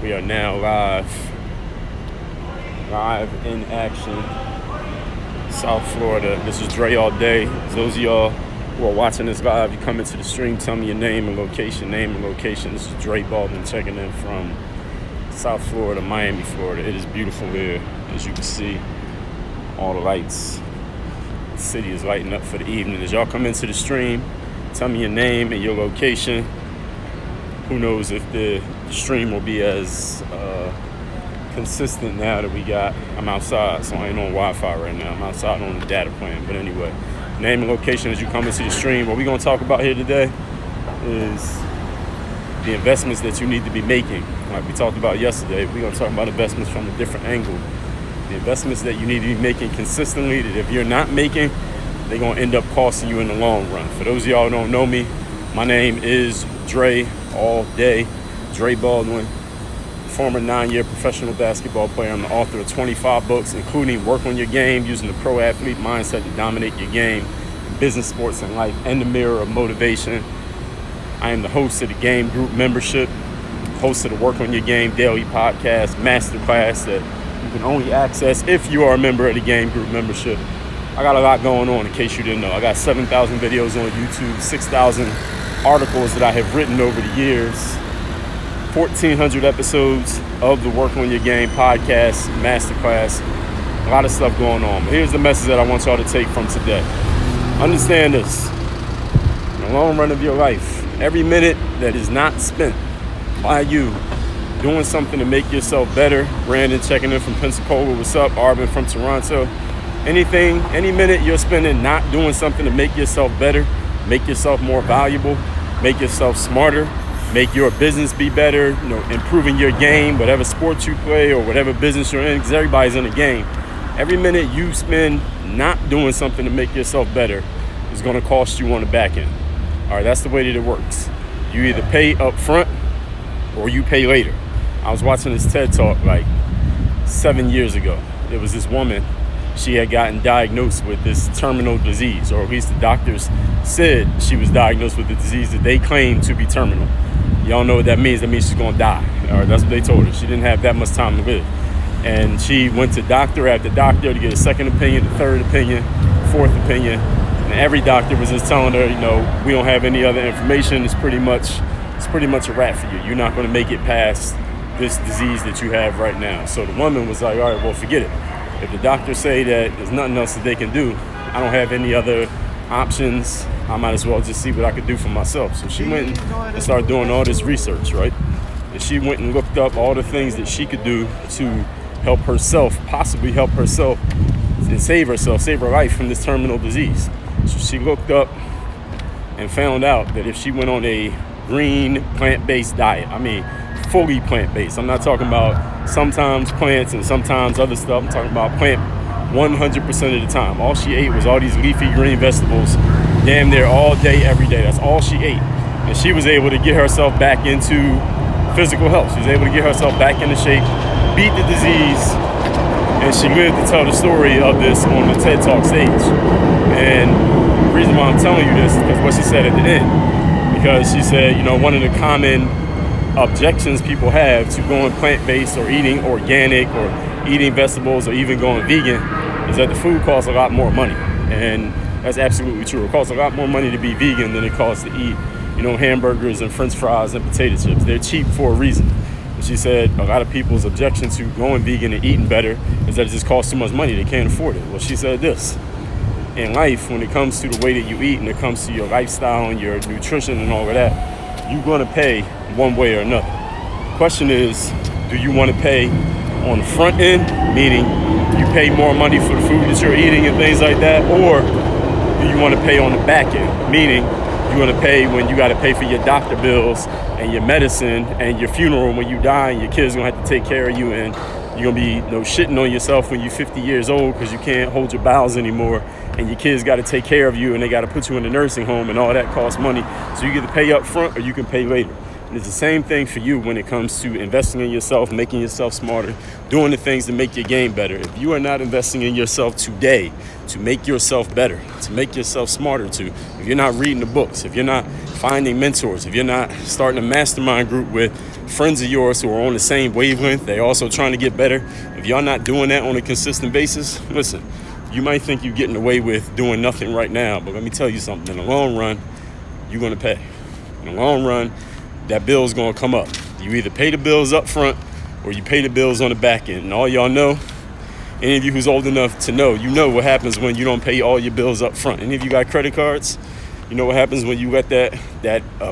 We are now live in action, South Florida. This is Dre all day. Those of y'all who are watching this live, you come into the stream, tell me your name and location. This is Dre Baldwin checking in from South Florida, Miami, Florida. It is beautiful here, as you can see. All the lights. The city is lighting up for the evening. As y'all come into the stream, tell me your name and your location. Who knows if the stream will be as consistent now that I'm outside, so I ain't on Wi-Fi right now. I'm outside on the data plan. But anyway, name and location as you come into the stream. What we're going to talk about here today is the investments that you need to be making. Like we talked about yesterday, we're going to talk about investments from a different angle. The investments that you need to be making consistently, that if you're not making, they're going to end up costing you in the long run. For those of y'all who don't know me, my name is Dre all day. Dre Baldwin, former 9-year professional basketball player. I'm the author of 25 books, including Work on Your Game, using the pro athlete mindset to dominate your game, business, sports, and life, and the mirror of motivation. I am the host of the Game Group membership, host of the Work on Your Game daily podcast, masterclass that you can only access if you are a member of the Game Group membership. I got a lot going on in case you didn't know. I got 7,000 videos on YouTube, 6,000 articles that I have written over the years, 1,400 episodes of the Work on Your Game podcast, masterclass, a lot of stuff going on. But here's the message that I want y'all to take from today. Understand this. In the long run of your life, every minute that is not spent by you doing something to make yourself better, Brandon checking in from Pensacola, what's up, Arvin from Toronto, any minute you're spending not doing something to make yourself better, make yourself more valuable, make yourself smarter, make your business be better, improving your game, whatever sport you play or whatever business you're in, because everybody's in a game. Every minute you spend not doing something to make yourself better is going to cost you on the back end. All right, that's the way that it works. You either pay up front or you pay later. I was watching this TED Talk like 7 years ago. There was this woman. She had gotten diagnosed with this terminal disease, or at least the doctors said she was diagnosed with the disease that they claimed to be terminal. Y'all know what that means. That means she's going to die. All right, that's what they told her. She didn't have that much time to live. And she went to doctor after doctor to get a second opinion, a third opinion, fourth opinion. And every doctor was just telling her, we don't have any other information. It's pretty much a wrap for you. You're not going to make it past this disease that you have right now. So the woman was like, all right, well, forget it. If the doctors say that there's nothing else that they can do, I don't have any other options, I might as well just see what I could do for myself. So she went and started doing all this research, right? And she went and looked up all the things that she could do to help herself, possibly help herself and save her life from this terminal disease. So she looked up and found out that if she went on a green plant-based diet, fully plant-based. I'm not talking about sometimes plants and sometimes other stuff. I'm talking about plant 100% of the time. All she ate was all these leafy green vegetables, damn near all day, every day. That's all she ate. And she was able to get herself back into physical health. She was able to get herself back into shape, beat the disease, and she lived to tell the story of this on the TED Talk stage. And the reason why I'm telling you this is because what she said at the end. Because she said, one of the common objections people have to going plant-based or eating organic or eating vegetables or even going vegan is that the food costs a lot more money. And that's absolutely true. It costs a lot more money to be vegan than it costs to eat, hamburgers and french fries and potato chips. They're cheap for a reason. And she said a lot of people's objection to going vegan and eating better is that it just costs too much money. They can't afford it. Well, she said this. In life, when it comes to the way that you eat and it comes to your lifestyle and your nutrition and all of that, you're going to pay one way or another. The question is, do you want to pay on the front end, meaning you pay more money for the food that you're eating and things like that, or do you want to pay on the back end, meaning you want to pay when you got to pay for your doctor bills and your medicine and your funeral when you die and your kids going to have to take care of you and you're going to be shitting on yourself when you're 50 years old because you can't hold your bowels anymore and your kids got to take care of you and they got to put you in a nursing home and all that costs money. So you get to pay up front or you can pay later. And it's the same thing for you when it comes to investing in yourself, making yourself smarter, doing the things to make your game better. If you are not investing in yourself today to make yourself better, to make yourself smarter too, if you're not reading the books, if you're not finding mentors, if you're not starting a mastermind group with friends of yours who are on the same wavelength, they're also trying to get better, if y'all not doing that on a consistent basis, listen, you might think you're getting away with doing nothing right now, but let me tell you something. In the long run, you're going to pay. In the long run, that bill's going to come up. You either pay the bills up front or you pay the bills on the back end. And all y'all know, any of you who's old enough to know, you know what happens when you don't pay all your bills up front. Any of you got credit cards? You know what happens when you let that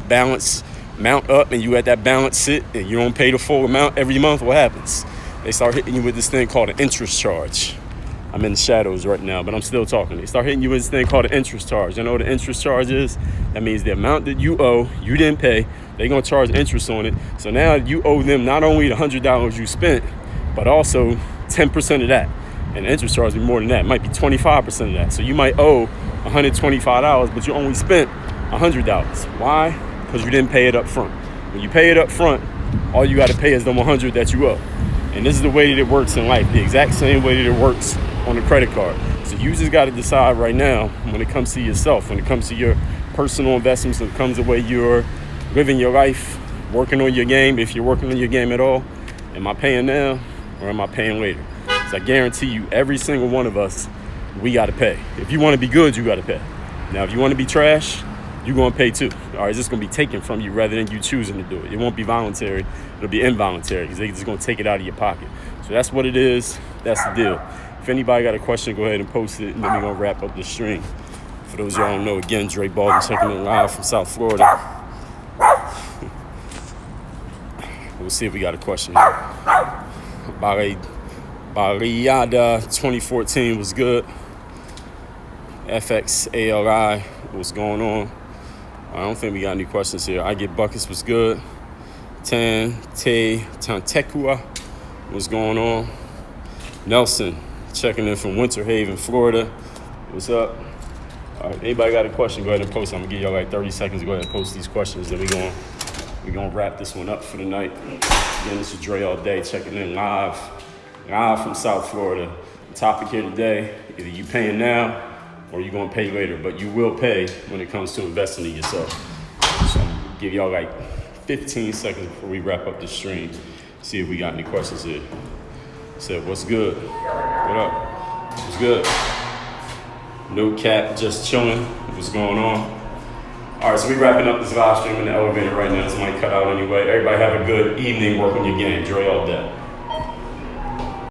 balance mount up and you let that balance sit and you don't pay the full amount every month? What happens? They start hitting you with this thing called an interest charge. I'm in the shadows right now, but I'm still talking. They start hitting you with this thing called an interest charge. You know what an interest charge is? That means the amount that you owe, you didn't pay, they're going to charge interest on it. So now you owe them not only the $100 you spent, but also 10% of that. And the interest charge will be more than that. It might be 25% of that. So you might owe $125, but you only spent $100. Why? Because you didn't pay it up front. When you pay it up front, all you got to pay is the $100 that you owe. And this is the way that it works in life, the exact same way that it works on a credit card. So you just got to decide right now when it comes to yourself, when it comes to your personal investments, when it comes to the way you're living your life, working on your game, if you're working on your game at all, am I paying now or am I paying later? So I guarantee you, every single one of us, we got to pay. If you want to be good, you got to pay. Now, if you want to be trash, you're going to pay too. All right, it's just going to be taken from you rather than you choosing to do it. It won't be voluntary. It'll be involuntary because they're just going to take it out of your pocket. So that's what it is. That's the deal. If anybody got a question, go ahead and post it, and then we're going to wrap up the stream. For those of y'all who don't know, again, Dre Baldwin checking in live from South Florida. We'll see if we got a question here. Barriada 2014 was good. FXALI, what's going on? I don't think we got any questions here. I Get Buckets was good. Tantekua, what's going on? Nelson, checking in from Winter Haven, Florida. What's up? All right, anybody got a question, go ahead and post it. I'm going to give y'all like 30 seconds to go ahead and post these questions. Then we're gonna wrap this one up for the night. Again, this is Dre All Day, checking in live from South Florida. The topic here today, either you paying now or you're going to pay later, but you will pay when it comes to investing in yourself. So I'm going to give y'all like 15 seconds before we wrap up the stream, see if we got any questions here. Said, what's good? What up? What's good? No cap, just chilling. What's going on? All right, so we wrapping up this live stream in the elevator right now. This might cut out anyway. Everybody have a good evening. Work on your game. Dre All Day.